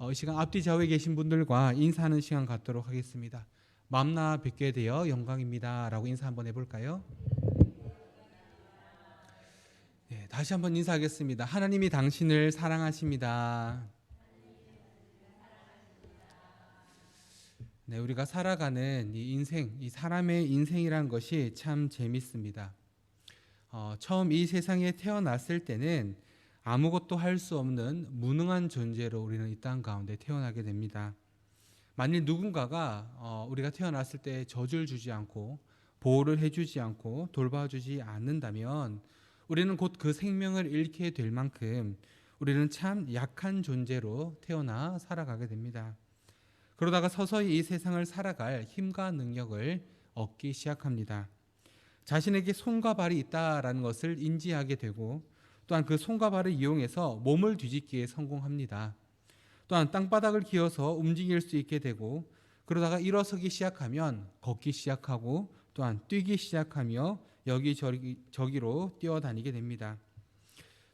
이 시간 앞뒤 좌우에 계신 분들과 인사하는 시간 갖도록 하겠습니다. 만나 뵙게 되어 영광입니다 라고 인사 한번 해볼까요? 네, 다시 한번 인사하겠습니다. 하나님이 당신을 사랑하십니다. 네, 우리가 살아가는 이 인생, 이 사람의 인생이란 것이 참 재밌습니다. 처음 이 세상에 태어났을 때는 아무것도 할 수 없는 무능한 존재로 우리는 이 땅 가운데 태어나게 됩니다. 만일 누군가가 우리가 태어났을 때 젖을 주지 않고 보호를 해주지 않고 돌봐주지 않는다면 우리는 곧 그 생명을 잃게 될 만큼 우리는 참 약한 존재로 태어나 살아가게 됩니다. 그러다가 서서히 이 세상을 살아갈 힘과 능력을 얻기 시작합니다. 자신에게 손과 발이 있다라는 것을 인지하게 되고 또한 그 손과 발을 이용해서 몸을 뒤집기에 성공합니다. 또한 땅바닥을 기어서 움직일 수 있게 되고 그러다가 일어서기 시작하면 걷기 시작하고 또한 뛰기 시작하며 여기저기로 뛰어다니게 됩니다.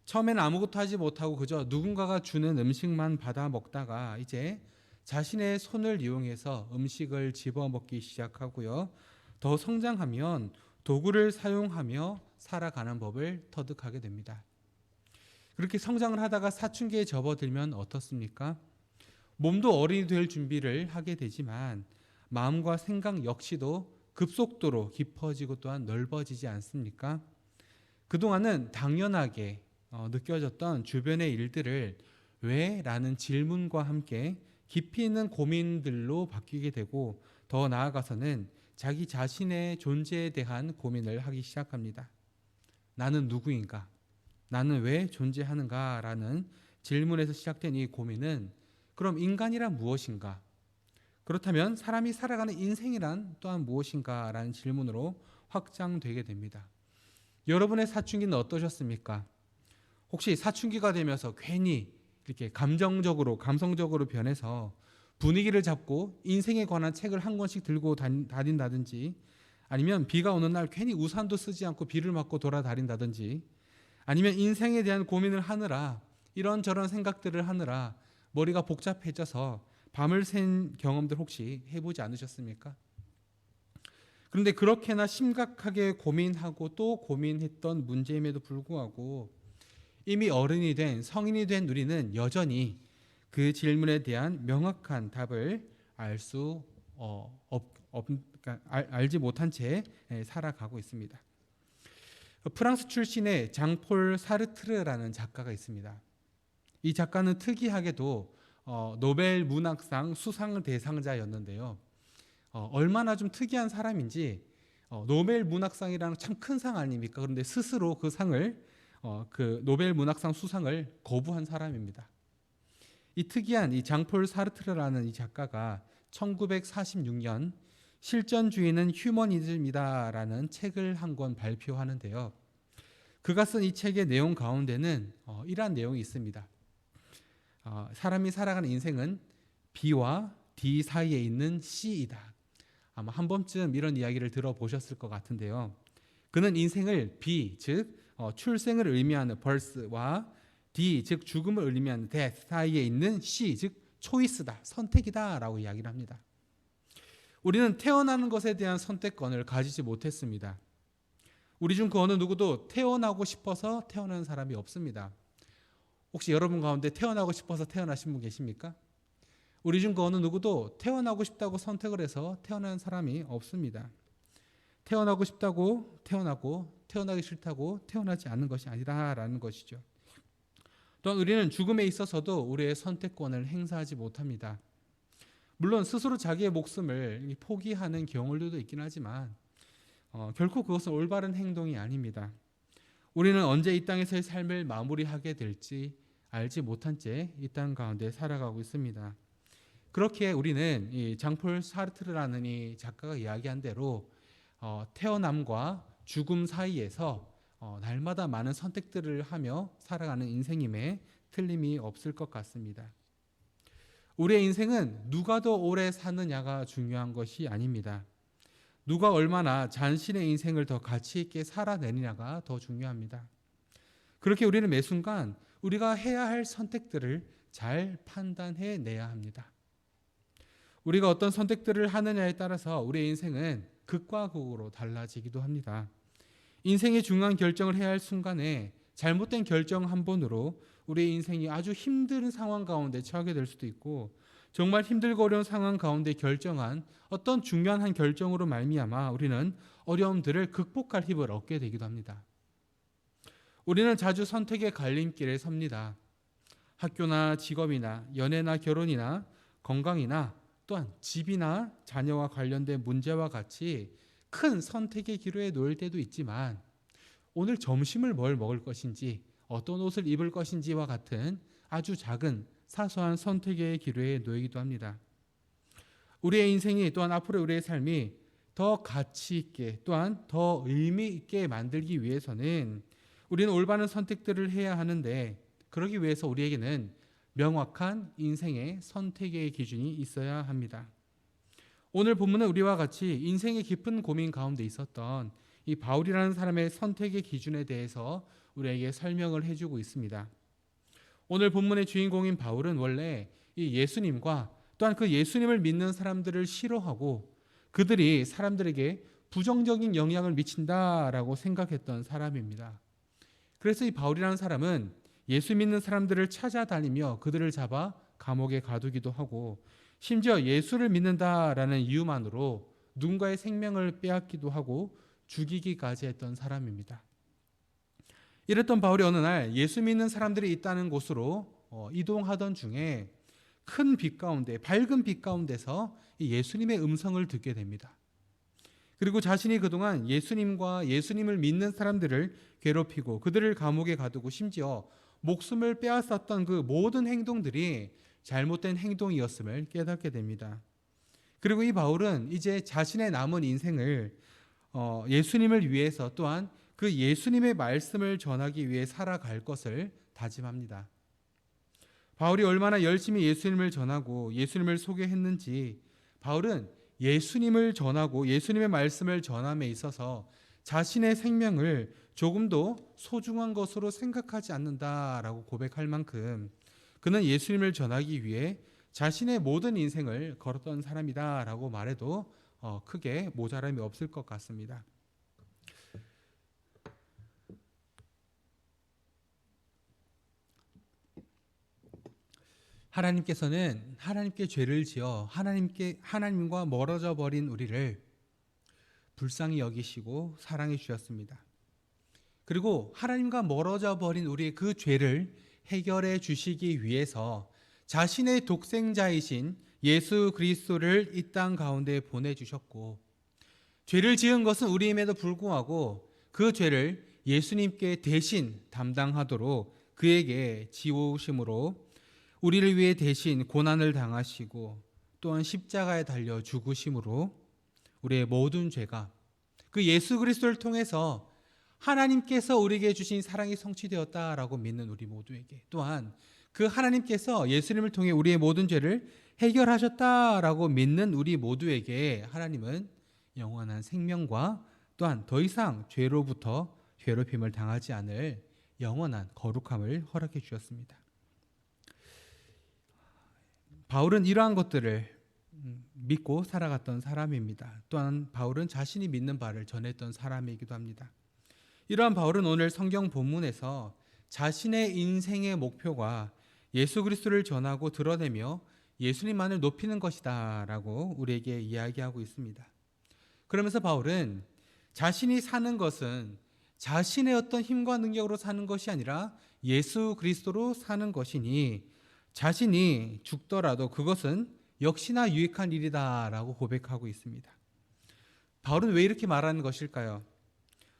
처음에는 아무것도 하지 못하고 그저 누군가가 주는 음식만 받아 먹다가 이제 자신의 손을 이용해서 음식을 집어 먹기 시작하고요. 더 성장하면 도구를 사용하며 살아가는 법을 터득하게 됩니다. 그렇게 성장을 하다가 사춘기에 접어들면 어떻습니까? 몸도 어른이 될 준비를 하게 되지만 마음과 생각 역시도 급속도로 깊어지고 또한 넓어지지 않습니까? 그동안은 당연하게 느껴졌던 주변의 일들을 왜? 라는 질문과 함께 깊이 있는 고민들로 바뀌게 되고 더 나아가서는 자기 자신의 존재에 대한 고민을 하기 시작합니다. 나는 누구인가? 나는 왜 존재하는가? 라는 질문에서 시작된 이 고민은 그럼 인간이란 무엇인가? 그렇다면 사람이 살아가는 인생이란 또한 무엇인가? 라는 질문으로 확장되게 됩니다. 여러분의 사춘기는 어떠셨습니까? 혹시 사춘기가 되면서 괜히 이렇게 감성적으로 변해서 분위기를 잡고 인생에 관한 책을 한 권씩 들고 다닌다든지 아니면 비가 오는 날 괜히 우산도 쓰지 않고 비를 맞고 돌아다닌다든지 아니면 인생에 대한 고민을 하느라 이런저런 생각들을 하느라 머리가 복잡해져서 밤을 샌 경험들 혹시 해보지 않으셨습니까? 그런데 그렇게나 심각하게 고민하고 또 고민했던 문제임에도 불구하고 이미 어른이 된 성인이 된 우리는 여전히 그 질문에 대한 명확한 답을 알지 못한 채 살아가고 있습니다. 프랑스 출신의 장폴 사르트르라는 작가가 있습니다. 이 작가는 특이하게도 노벨 문학상 수상 대상자였는데요. 얼마나 좀 특이한 사람인지 노벨 문학상이라는 참 큰 상 아닙니까? 그런데 스스로 그 상을 그 노벨 문학상 수상을 거부한 사람입니다. 이 특이한 이 장폴 사르트르라는 이 작가가 1946년 실존주의는 휴머니즘이다라는 책을 한 권 발표하는데요. 그가 쓴 이 책의 내용 가운데는 이러한 내용이 있습니다. 사람이 살아가는 인생은 B와 D 사이에 있는 C이다. 아마 한 번쯤 이런 이야기를 들어보셨을 것 같은데요. 그는 인생을 B, 즉 출생을 의미하는 birth와 D, 즉 죽음을 의미하는 death 사이에 있는 C, 즉 초이스다, 선택이다 라고 이야기를 합니다. 우리는 태어나는 것에 대한 선택권을 가지지 못했습니다. 우리 중 그 어느 누구도 태어나고 싶어서 태어난 사람이 없습니다. 혹시 여러분 가운데 태어나고 싶어서 태어나신 분 계십니까? 우리 중 그 어느 누구도 태어나고 싶다고 선택을 해서 태어난 사람이 없습니다. 태어나고 싶다고 태어나고 태어나기 싫다고 태어나지 않는 것이 아니라라는 것이죠. 또한 우리는 죽음에 있어서도 우리의 선택권을 행사하지 못합니다. 물론 스스로 자기의 목숨을 포기하는 경우들도 있긴 하지만 결코 그것은 올바른 행동이 아닙니다. 우리는 언제 이 땅에서의 삶을 마무리하게 될지 알지 못한 채 이 땅 가운데 살아가고 있습니다. 그렇게 우리는 이 장폴 사르트르라는 이 작가가 이야기한 대로 태어남과 죽음 사이에서 날마다 많은 선택들을 하며 살아가는 인생임에 틀림이 없을 것 같습니다. 우리의 인생은 누가 더 오래 사느냐가 중요한 것이 아닙니다. 누가 얼마나 자신의 인생을 더 가치 있게 살아내느냐가 더 중요합니다. 그렇게 우리는 매 순간 우리가 해야 할 선택들을 잘 판단해 내야 합니다. 우리가 어떤 선택들을 하느냐에 따라서 우리의 인생은 극과 극으로 달라지기도 합니다. 인생의 중요한 결정을 해야 할 순간에 잘못된 결정 한 번으로 우리의 인생이 아주 힘든 상황 가운데 처하게 될 수도 있고, 정말 힘들고 어려운 상황 가운데 결정한 어떤 중요한 한 결정으로 말미암아 우리는 어려움들을 극복할 힘을 얻게 되기도 합니다. 우리는 자주 선택의 갈림길에 섭니다. 학교나 직업이나 연애나 결혼이나 건강이나 또한 집이나 자녀와 관련된 문제와 같이 큰 선택의 기로에 놓일 때도 있지만, 오늘 점심을 뭘 먹을 것인지, 어떤 옷을 입을 것인지와 같은 아주 작은 사소한 선택의 기로에 놓이기도 합니다. 우리의 인생이, 또한 앞으로 우리의 삶이 더 가치 있게, 또한 더 의미 있게 만들기 위해서는 우리는 올바른 선택들을 해야 하는데, 그러기 위해서 우리에게는 명확한 인생의 선택의 기준이 있어야 합니다. 오늘 본문은 우리와 같이 인생의 깊은 고민 가운데 있었던 이 바울이라는 사람의 선택의 기준에 대해서 우리에게 설명을 해주고 있습니다. 오늘 본문의 주인공인 바울은 원래 이 예수님과 또한 그 예수님을 믿는 사람들을 싫어하고 그들이 사람들에게 부정적인 영향을 미친다라고 생각했던 사람입니다. 그래서 이 바울이라는 사람은 예수 믿는 사람들을 찾아다니며 그들을 잡아 감옥에 가두기도 하고, 심지어 예수를 믿는다라는 이유만으로 누군가의 생명을 빼앗기도 하고 죽이기까지 했던 사람입니다. 이랬던 바울이 어느 날 예수 믿는 사람들이 있다는 곳으로 이동하던 중에 큰 빛 가운데, 밝은 빛 가운데서 예수님의 음성을 듣게 됩니다. 그리고 자신이 그동안 예수님과 예수님을 믿는 사람들을 괴롭히고 그들을 감옥에 가두고 심지어 목숨을 빼앗았던 그 모든 행동들이 잘못된 행동이었음을 깨닫게 됩니다. 그리고 이 바울은 이제 자신의 남은 인생을 예수님을 위해서, 또한 그 예수님의 말씀을 전하기 위해 살아갈 것을 다짐합니다. 바울이 얼마나 열심히 예수님을 전하고 예수님을 소개했는지, 바울은 예수님을 전하고 예수님의 말씀을 전함에 있어서 자신의 생명을 조금도 소중한 것으로 생각하지 않는다라고 고백할 만큼 그는 예수님을 전하기 위해 자신의 모든 인생을 걸었던 사람이다라고 말해도 크게 모자람이 없을 것 같습니다. 하나님께서는 하나님께 죄를 지어 하나님과 멀어져 버린 우리를 불쌍히 여기시고 사랑해 주셨습니다. 그리고 하나님과 멀어져 버린 우리의 그 죄를 해결해 주시기 위해서 자신의 독생자이신 예수 그리스도를 이 땅 가운데 보내주셨고, 죄를 지은 것은 우리임에도 불구하고 그 죄를 예수님께 대신 담당하도록 그에게 지우심으로 우리를 위해 대신 고난을 당하시고 또한 십자가에 달려 죽으심으로 우리의 모든 죄가 그 예수 그리스도를 통해서 하나님께서 우리에게 주신 사랑이 성취되었다라고 믿는 우리 모두에게, 또한 그 하나님께서 예수님을 통해 우리의 모든 죄를 해결하셨다라고 믿는 우리 모두에게 하나님은 영원한 생명과 또한 더 이상 죄로부터 괴롭힘을 당하지 않을 영원한 거룩함을 허락해 주셨습니다. 바울은 이러한 것들을 믿고 살아갔던 사람입니다. 또한 바울은 자신이 믿는 바를 전했던 사람이기도 합니다. 이러한 바울은 오늘 성경 본문에서 자신의 인생의 목표가 예수 그리스도를 전하고 드러내며 예수님만을 높이는 것이다 라고 우리에게 이야기하고 있습니다. 그러면서 바울은 자신이 사는 것은 자신의 어떤 힘과 능력으로 사는 것이 아니라 예수 그리스도로 사는 것이니 자신이 죽더라도 그것은 역시나 유익한 일이다 라고 고백하고 있습니다. 바울은 왜 이렇게 말하는 것일까요?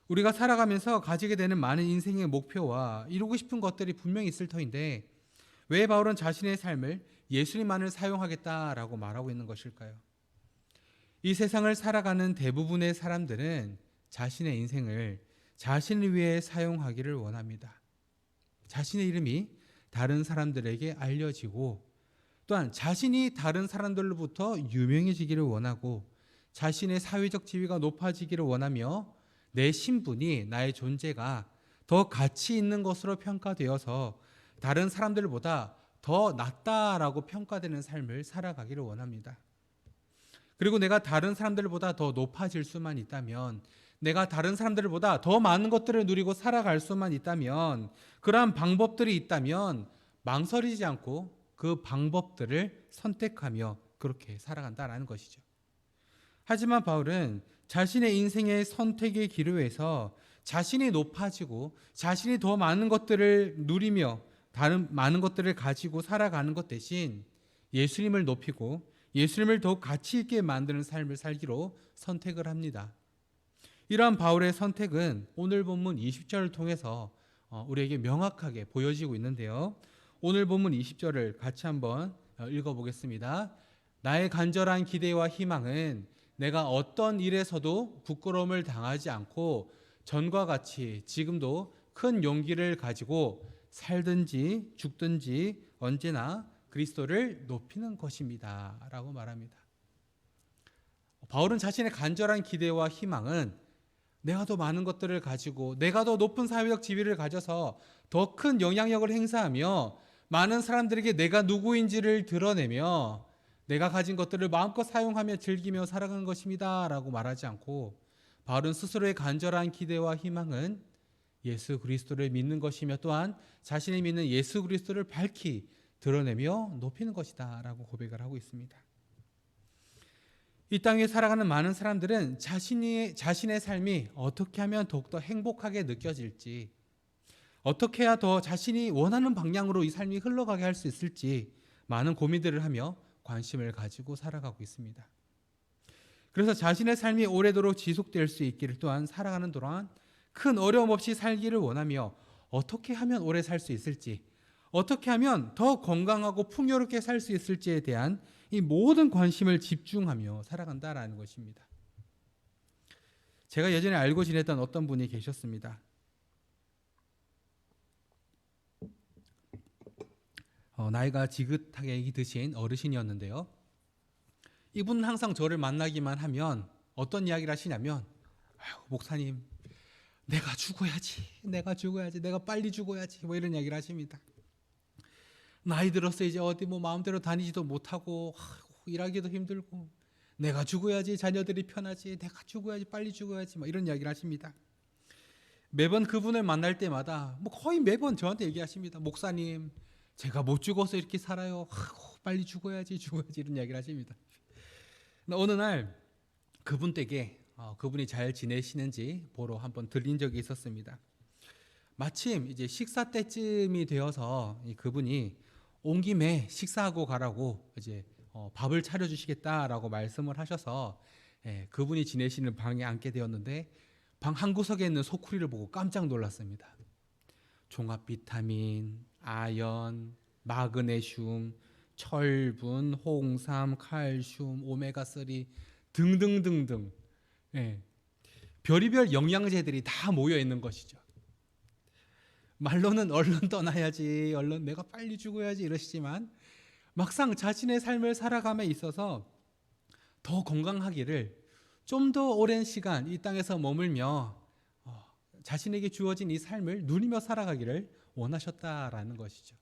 우리가 살아가면서 가지게 되는 많은 인생의 목표와 이루고 싶은 것들이 분명히 있을 터인데 왜 바울은 자신의 삶을 예수님만을 사용하겠다라고 말하고 있는 것일까요? 이 세상을 살아가는 대부분의 사람들은 자신의 인생을 자신을 위해 사용하기를 원합니다. 자신의 이름이 다른 사람들에게 알려지고 또한 자신이 다른 사람들로부터 유명해지기를 원하고 자신의 사회적 지위가 높아지기를 원하며 내 신분이, 나의 존재가 더 가치 있는 것으로 평가되어서 다른 사람들보다 더 낫다라고 평가되는 삶을 살아가기를 원합니다. 그리고 내가 다른 사람들보다 더 높아질 수만 있다면, 내가 다른 사람들보다 더 많은 것들을 누리고 살아갈 수만 있다면, 그러한 방법들이 있다면 망설이지 않고 그 방법들을 선택하며 그렇게 살아간다라는 것이죠. 하지만 바울은 자신의 인생의 선택의 기로에서 자신이 높아지고 자신이 더 많은 것들을 누리며 다른 많은 것들을 가지고 살아가는 것 대신 예수님을 높이고 예수님을 더욱 가치 있게 만드는 삶을 살기로 선택을 합니다. 이러한 바울의 선택은 오늘 본문 20절을 통해서 우리에게 명확하게 보여지고 있는데요. 오늘 본문 20절을 같이 한번 읽어보겠습니다. 나의 간절한 기대와 희망은 내가 어떤 일에서도 부끄러움을 당하지 않고 전과 같이 지금도 큰 용기를 가지고 살든지 죽든지 언제나 그리스도를 높이는 것입니다 라고 말합니다. 바울은 자신의 간절한 기대와 희망은 내가 더 많은 것들을 가지고 내가 더 높은 사회적 지위를 가져서 더 큰 영향력을 행사하며 많은 사람들에게 내가 누구인지를 드러내며 내가 가진 것들을 마음껏 사용하며 즐기며 살아가는 것입니다 라고 말하지 않고, 바울은 스스로의 간절한 기대와 희망은 예수 그리스도를 믿는 것이며 또한 자신이 믿는 예수 그리스도를 밝히 드러내며 높이는 것이다 라고 고백을 하고 있습니다. 이 땅에 살아가는 많은 사람들은 자신의 삶이 어떻게 하면 더욱더 행복하게 느껴질지, 어떻게 해야 더 자신이 원하는 방향으로 이 삶이 흘러가게 할 수 있을지 많은 고민들을 하며 관심을 가지고 살아가고 있습니다. 그래서 자신의 삶이 오래도록 지속될 수 있기를, 또한 살아가는 동안 큰 어려움 없이 살기를 원하며 어떻게 하면 오래 살 수 있을지, 어떻게 하면 더 건강하고 풍요롭게 살 수 있을지에 대한 이 모든 관심을 집중하며 살아간다라는 것입니다. 제가 예전에 알고 지냈던 어떤 분이 계셨습니다. 나이가 지긋하게 드신 어르신이었는데요. 이분은 항상 저를 만나기만 하면 어떤 이야기를 하시냐면, 목사님, 내가 죽어야지, 내가 빨리 죽어야지, 뭐 이런 이야기를 하십니다. 나이 들어서 이제 어디 뭐 마음대로 다니지도 못하고 일하기도 힘들고 내가 죽어야지 자녀들이 편하지, 내가 죽어야지, 빨리 죽어야지, 뭐 이런 이야기를 하십니다. 매번 그분을 만날 때마다 거의 매번 저한테 얘기하십니다. 목사님, 제가 못 죽어서 이렇게 살아요. 빨리 죽어야지 이런 이야기를 하십니다. 어느 날 그분 댁에 그분이 잘 지내시는지 보러 한번 들린 적이 있었습니다. 마침 이제 식사 때쯤이 되어서 그분이 온 김에 식사하고 가라고 이제 밥을 차려주시겠다라고 말씀을 하셔서 그분이 지내시는 방에 앉게 되었는데, 방 한 구석에 있는 소쿠리를 보고 깜짝 놀랐습니다. 종합 비타민, 아연, 마그네슘, 철분, 홍삼, 칼슘, 오메가3 등등등등, 별의별 영양제들이 다 모여 있는 것이죠. 말로는 얼른 떠나야지, 얼른 내가 빨리 죽어야지 이러시지만 막상 자신의 삶을 살아감에 있어서 더 건강하기를, 좀 더 오랜 시간 이 땅에서 머물며 자신에게 주어진 이 삶을 누리며 살아가기를 원하셨다라는 것이죠.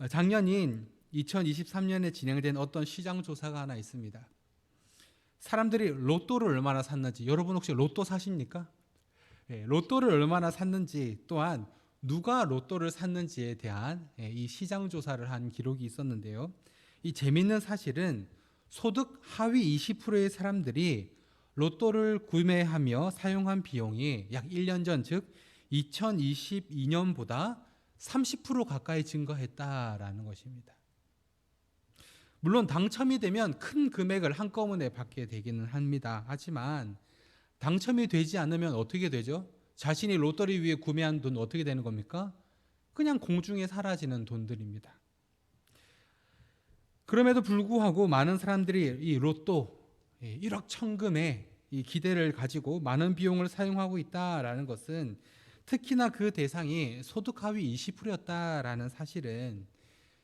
작년인 2023년에 진행된 어떤 시장 조사가 하나 있습니다. 사람들이 로또를 얼마나 샀는지, 여러분 혹시 로또 사십니까? 로또를 얼마나 샀는지, 또한 누가 로또를 샀는지에 대한 이 시장 조사를 한 기록이 있었는데요. 이 재미있는 사실은 소득 하위 20%의 사람들이 로또를 구매하며 사용한 비용이 약 1년 전, 즉 2022년보다 30% 가까이 증가했다라는 것입니다. 물론 당첨이 되면 큰 금액을 한꺼번에 받게 되기는 합니다. 하지만 당첨이 되지 않으면 어떻게 되죠? 자신이 로또를 위해 구매한 돈 어떻게 되는 겁니까? 그냥 공중에 사라지는 돈들입니다. 그럼에도 불구하고 많은 사람들이 이 로또 1억 천금의 이 기대를 가지고 많은 비용을 사용하고 있다라는 것은, 특히나 그 대상이 소득 하위 20%였다라는 사실은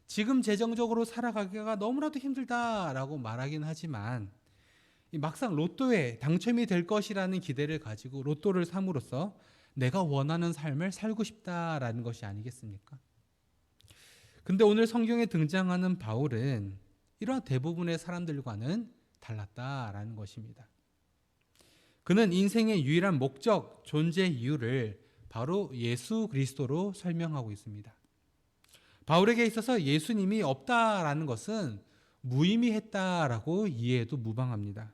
지금 재정적으로 살아가기가 너무나도 힘들다라고 말하긴 하지만, 막상 로또에 당첨이 될 것이라는 기대를 가지고 로또를 삼으로써 내가 원하는 삶을 살고 싶다라는 것이 아니겠습니까? 근데 오늘 성경에 등장하는 바울은 이러한 대부분의 사람들과는 달랐다라는 것입니다. 그는 인생의 유일한 목적, 존재 이유를 바로 예수 그리스도로 설명하고 있습니다. 바울에게 있어서 예수님이 없다라는 것은 무의미했다라고 이해해도 무방합니다.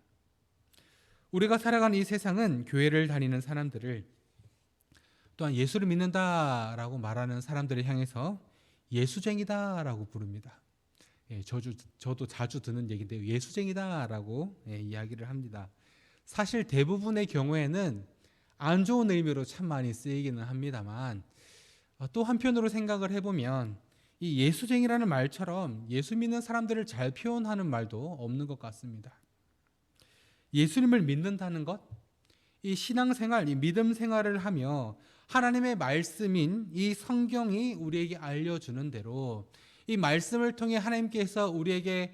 우리가 살아가는 이 세상은 교회를 다니는 사람들을, 또한 예수를 믿는다라고 말하는 사람들을 향해서 예수쟁이다라고 부릅니다. 저도 자주 듣는 얘기인데요. 예수쟁이다라고 이야기를 합니다. 사실 대부분의 경우에는 안 좋은 의미로 참 많이 쓰이기는 합니다만, 또 한편으로 생각을 해보면 이 예수쟁이라는 말처럼 예수 믿는 사람들을 잘 표현하는 말도 없는 것 같습니다. 예수님을 믿는다는 것, 이 신앙생활, 이 믿음 생활을 하며 하나님의 말씀인 이 성경이 우리에게 알려주는 대로 이 말씀을 통해 하나님께서 우리에게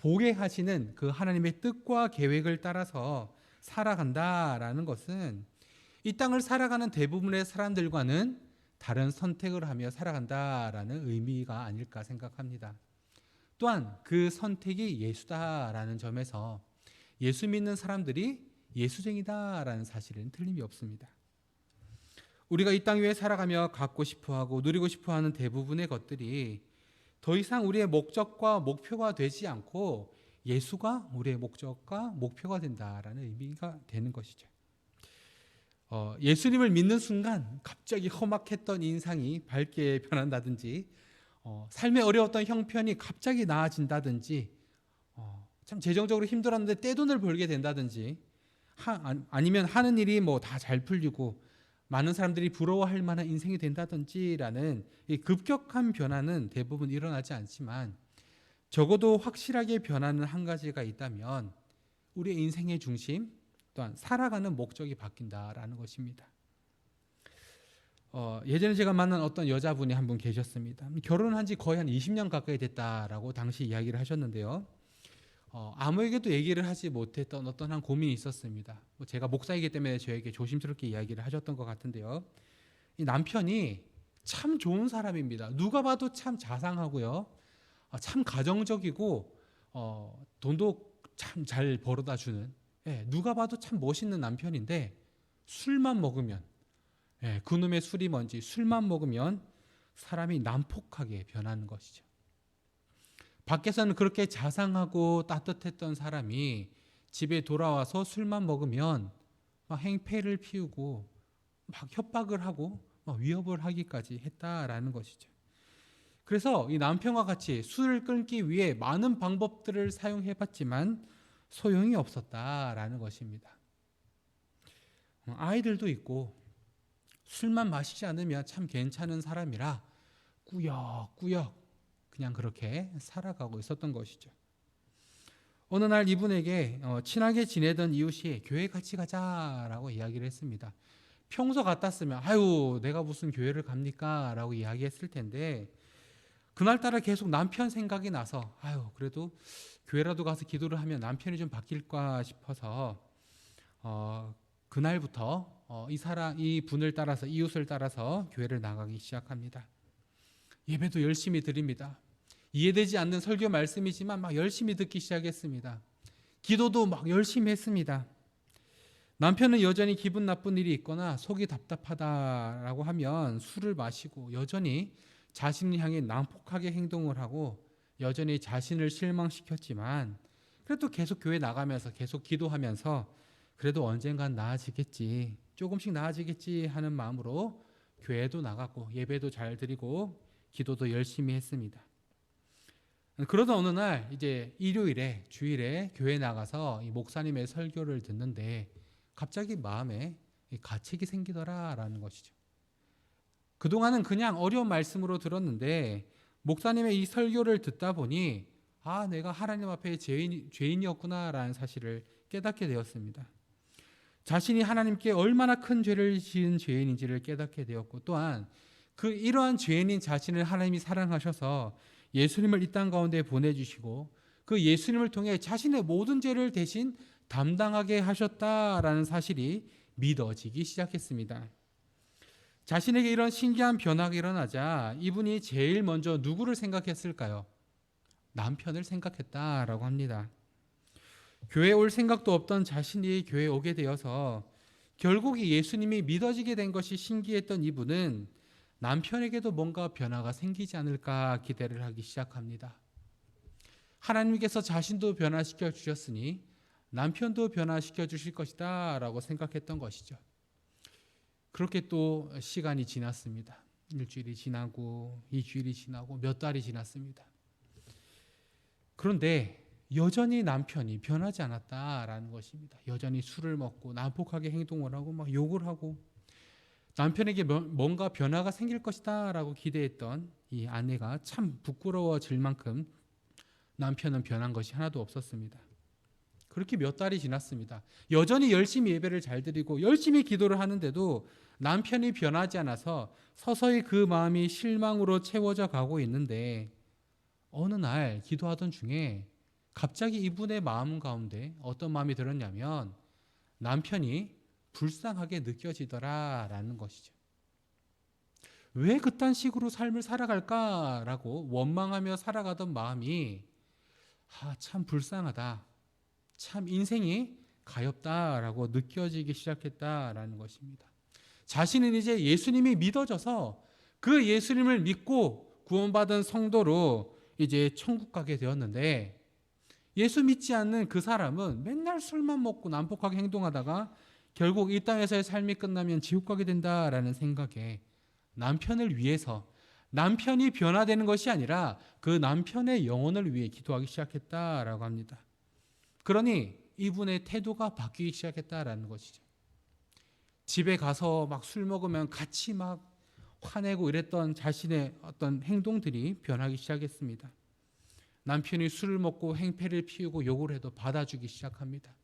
보게 하시는 그 하나님의 뜻과 계획을 따라서 살아간다라는 것은 이 땅을 살아가는 대부분의 사람들과는 다른 선택을 하며 살아간다라는 의미가 아닐까 생각합니다. 또한 그 선택이 예수다라는 점에서 예수 믿는 사람들이 예수쟁이다라는 사실은 틀림이 없습니다. 우리가 이 땅 위에 살아가며 갖고 싶어하고 누리고 싶어하는 대부분의 것들이 더 이상 우리의 목적과 목표가 되지 않고 예수가 우리의 목적과 목표가 된다라는 의미가 되는 것이죠. 예수님을 믿는 순간 갑자기 험악했던 인상이 밝게 변한다든지, 삶의 어려웠던 형편이 갑자기 나아진다든지, 참 재정적으로 힘들었는데 떼돈을 벌게 된다든지, 아니면 하는 일이 뭐 다 잘 풀리고 많은 사람들이 부러워할 만한 인생이 된다든지라는 이 급격한 변화는 대부분 일어나지 않지만, 적어도 확실하게 변하는 한 가지가 있다면 우리의 인생의 중심, 또한 살아가는 목적이 바뀐다라는 것입니다. 예전에 제가 만난 어떤 여자분이 한 분 계셨습니다. 결혼한 지 거의 한 20년 가까이 됐다라고 당시 이야기를 하셨는데요. 아무에게도 얘기를 하지 못했던 어떤 한 고민이 있었습니다. 제가 목사이기 때문에 저에게 조심스럽게 이야기를 하셨던 것 같은데요. 이 남편이 참 좋은 사람입니다. 누가 봐도 참 자상하고요. 참 가정적이고 돈도 참 잘 벌어다 주는, 누가 봐도 참 멋있는 남편인데 술만 먹으면, 그놈의 술이 뭔지 술만 먹으면 사람이 난폭하게 변하는 것이죠. 밖에서는 그렇게 자상하고 따뜻했던 사람이 집에 돌아와서 술만 먹으면 막 행패를 피우고 막 협박을 하고 막 위협을 하기까지 했다라는 것이죠. 그래서 이 남편과 같이 술을 끊기 위해 많은 방법들을 사용해봤지만 소용이 없었다라는 것입니다. 아이들도 있고 술만 마시지 않으면 참 괜찮은 사람이라 꾸역꾸역 그냥 그렇게 살아가고 있었던 것이죠. 어느 날 이분에게 친하게 지내던 이웃이 교회 같이 가자라고 이야기를 했습니다. 평소 같았으면 아유 내가 무슨 교회를 갑니까? 라고 이야기했을 텐데, 그날따라 계속 남편 생각이 나서 아유 그래도 교회라도 가서 기도를 하면 남편이 좀 바뀔까 싶어서 그날부터 이 분을 따라서, 이웃을 따라서 교회를 나가기 시작합니다. 예배도 열심히 드립니다. 이해되지 않는 설교 말씀이지만 막 열심히 듣기 시작했습니다. 기도도 막 열심히 했습니다. 남편은 여전히 기분 나쁜 일이 있거나 속이 답답하다라고 하면 술을 마시고 여전히 자신을 향해 난폭하게 행동을 하고 여전히 자신을 실망시켰지만, 그래도 계속 교회 나가면서 계속 기도하면서 그래도 언젠간 나아지겠지, 조금씩 나아지겠지 하는 마음으로 교회도 나가고 예배도 잘 드리고 기도도 열심히 했습니다. 그러다 어느 날 이제 일요일에 주일에 교회 나가서 이 목사님의 설교를 듣는데 갑자기 마음에 가책이 생기더라라는 것이죠. 그동안은 그냥 어려운 말씀으로 들었는데 목사님의 이 설교를 듣다 보니 내가 하나님 앞에 죄인이었구나라는 사실을 깨닫게 되었습니다. 자신이 하나님께 얼마나 큰 죄를 지은 죄인인지를 깨닫게 되었고, 또한 이러한 죄인인 자신을 하나님이 사랑하셔서 예수님을 이 땅 가운데 보내주시고 그 예수님을 통해 자신의 모든 죄를 대신 담당하게 하셨다라는 사실이 믿어지기 시작했습니다. 자신에게 이런 신기한 변화가 일어나자 이분이 제일 먼저 누구를 생각했을까요? 남편을 생각했다라고 합니다. 교회에 올 생각도 없던 자신이 교회에 오게 되어서 결국 예수님이 믿어지게 된 것이 신기했던 이분은 남편에게도 뭔가 변화가 생기지 않을까 기대를 하기 시작합니다. 하나님께서 자신도 변화시켜 주셨으니 남편도 변화시켜 주실 것이다 라고 생각했던 것이죠. 그렇게 또 시간이 지났습니다. 일주일이 지나고 2주일이 지나고 몇 달이 지났습니다. 그런데 여전히 남편이 변하지 않았다라는 것입니다. 여전히 술을 먹고 난폭하게 행동을 하고 막 욕을 하고 남편에게 뭔가 변화가 생길 것이다 라고 기대했던 이 아내가 참 부끄러워질 만큼 남편은 변한 것이 하나도 없었습니다. 그렇게 몇 달이 지났습니다. 여전히 열심히 예배를 잘 드리고 열심히 기도를 하는데도 남편이 변하지 않아서 서서히 그 마음이 실망으로 채워져 가고 있는데 어느 날 기도하던 중에 갑자기 이분의 마음 가운데 어떤 마음이 들었냐면 남편이 불쌍하게 느껴지더라라는 것이죠. 왜 그딴 식으로 삶을 살아갈까라고 원망하며 살아가던 마음이 참 불쌍하다. 참 인생이 가엾다라고 느껴지기 시작했다라는 것입니다. 자신은 이제 예수님이 믿어져서 그 예수님을 믿고 구원받은 성도로 이제 천국 가게 되었는데 예수 믿지 않는 그 사람은 맨날 술만 먹고 난폭하게 행동하다가 결국 이 땅에서의 삶이 끝나면 지옥 가게 된다라는 생각에 남편을 위해서 남편이 변화되는 것이 아니라 그 남편의 영혼을 위해 기도하기 시작했다라고 합니다. 그러니 이분의 태도가 바뀌기 시작했다라는 것이죠. 집에 가서 막 술 먹으면 같이 막 화내고 이랬던 자신의 어떤 행동들이 변하기 시작했습니다. 남편이 술을 먹고 행패를 피우고 욕을 해도 받아주기 시작합니다.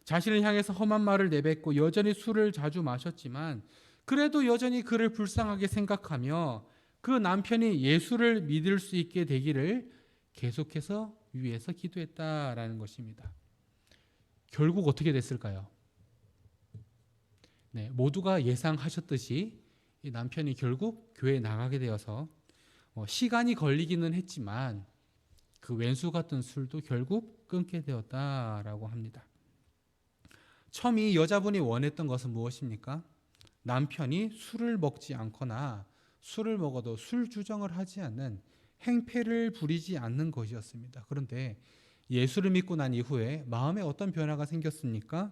자신을 향해서 험한 말을 내뱉고 여전히 술을 자주 마셨지만 그래도 여전히 그를 불쌍하게 생각하며 그 남편이 예수를 믿을 수 있게 되기를 계속해서 위해서 기도했다라는 것입니다. 결국 어떻게 됐을까요? 네, 모두가 예상하셨듯이 이 남편이 결국 교회에 나가게 되어서 시간이 걸리기는 했지만 그 왼수 같은 술도 결국 끊게 되었다라고 합니다. 처음 이 여자분이 원했던 것은 무엇입니까? 남편이 술을 먹지 않거나 술을 먹어도 술 주정을 하지 않는 행패를 부리지 않는 것이었습니다. 그런데 예수를 믿고 난 이후에 마음에 어떤 변화가 생겼습니까?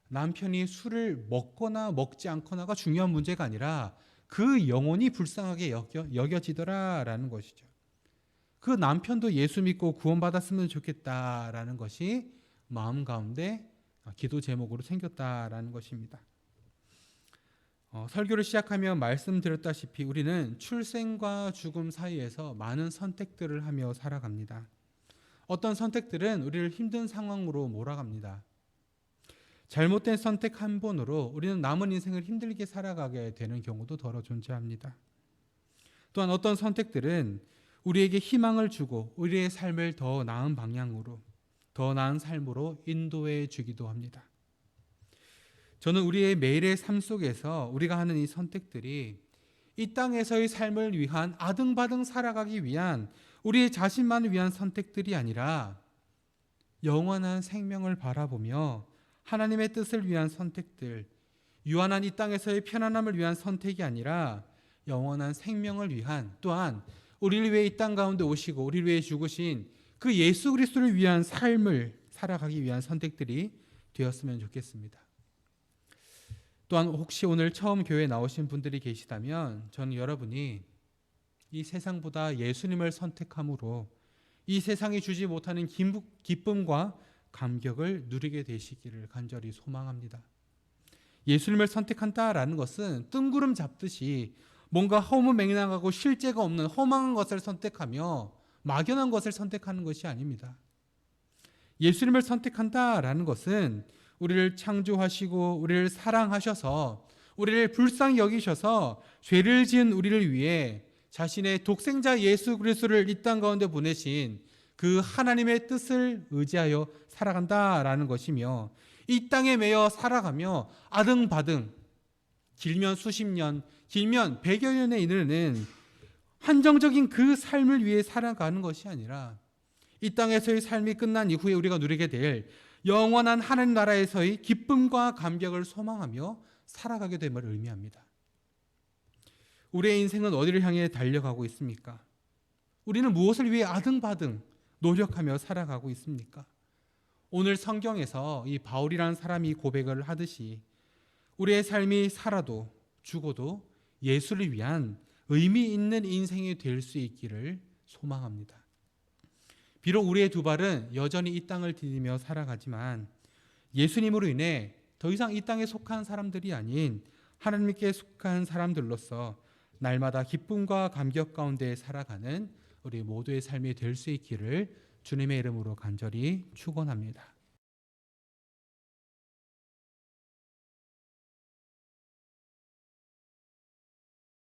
남편이 술을 먹거나 먹지 않거나가 중요한 문제가 아니라 그 영혼이 불쌍하게 여겨지더라라는 것이죠. 그 남편도 예수 믿고 구원받았으면 좋겠다라는 것이 마음 가운데 기도 제목으로 생겼다라는 것입니다. 설교를 시작하며 말씀드렸다시피 우리는 출생과 죽음 사이에서 많은 선택들을 하며 살아갑니다. 어떤 선택들은 우리를 힘든 상황으로 몰아갑니다. 잘못된 선택 한 번으로 우리는 남은 인생을 힘들게 살아가게 되는 경우도 더러 존재합니다. 또한 어떤 선택들은 우리에게 희망을 주고 우리의 삶을 더 나은 방향으로, 더 나은 삶으로 인도해 주기도 합니다. 저는 우리의 매일의 삶 속에서 우리가 하는 이 선택들이 이 땅에서의 삶을 위한 아등바등 살아가기 위한 우리 자신만을 위한 선택들이 아니라 영원한 생명을 바라보며 하나님의 뜻을 위한 선택들, 유한한 이 땅에서의 편안함을 위한 선택이 아니라 영원한 생명을 위한, 또한 우리를 위해 이 땅 가운데 오시고 우리를 위해 죽으신 그 예수 그리스도를 위한 삶을 살아가기 위한 선택들이 되었으면 좋겠습니다. 또한 혹시 오늘 처음 교회에 나오신 분들이 계시다면 저는 여러분이 이 세상보다 예수님을 선택함으로 이 세상이 주지 못하는 기쁨과 감격을 누리게 되시기를 간절히 소망합니다. 예수님을 선택한다라는 것은 뜬구름 잡듯이 뭔가 허무맹랑하고 실제가 없는 허망한 것을 선택하며 막연한 것을 선택하는 것이 아닙니다. 예수님을 선택한다라는 것은 우리를 창조하시고 우리를 사랑하셔서 우리를 불쌍히 여기셔서 죄를 지은 우리를 위해 자신의 독생자 예수 그리스도를 이 땅 가운데 보내신 그 하나님의 뜻을 의지하여 살아간다라는 것이며 이 땅에 매여 살아가며 아등바등 길면 수십 년, 길면 100여 년에 이르는 한정적인 그 삶을 위해 살아가는 것이 아니라 이 땅에서의 삶이 끝난 이후에 우리가 누리게 될 영원한 하나님 나라에서의 기쁨과 감격을 소망하며 살아가게 됨을 의미합니다. 우리의 인생은 어디를 향해 달려가고 있습니까? 우리는 무엇을 위해 아등바등 노력하며 살아가고 있습니까? 오늘 성경에서 이 바울이라는 사람이 고백을 하듯이 우리의 삶이 살아도 죽어도 예수를 위한 의미 있는 인생이 될 수 있기를 소망합니다. 비록 우리의 두 발은 여전히 이 땅을 디디며 살아가지만 예수님으로 인해 더 이상 이 땅에 속한 사람들이 아닌 하나님께 속한 사람들로서 날마다 기쁨과 감격 가운데 살아가는 우리 모두의 삶이 될 수 있기를 주님의 이름으로 간절히 축원합니다.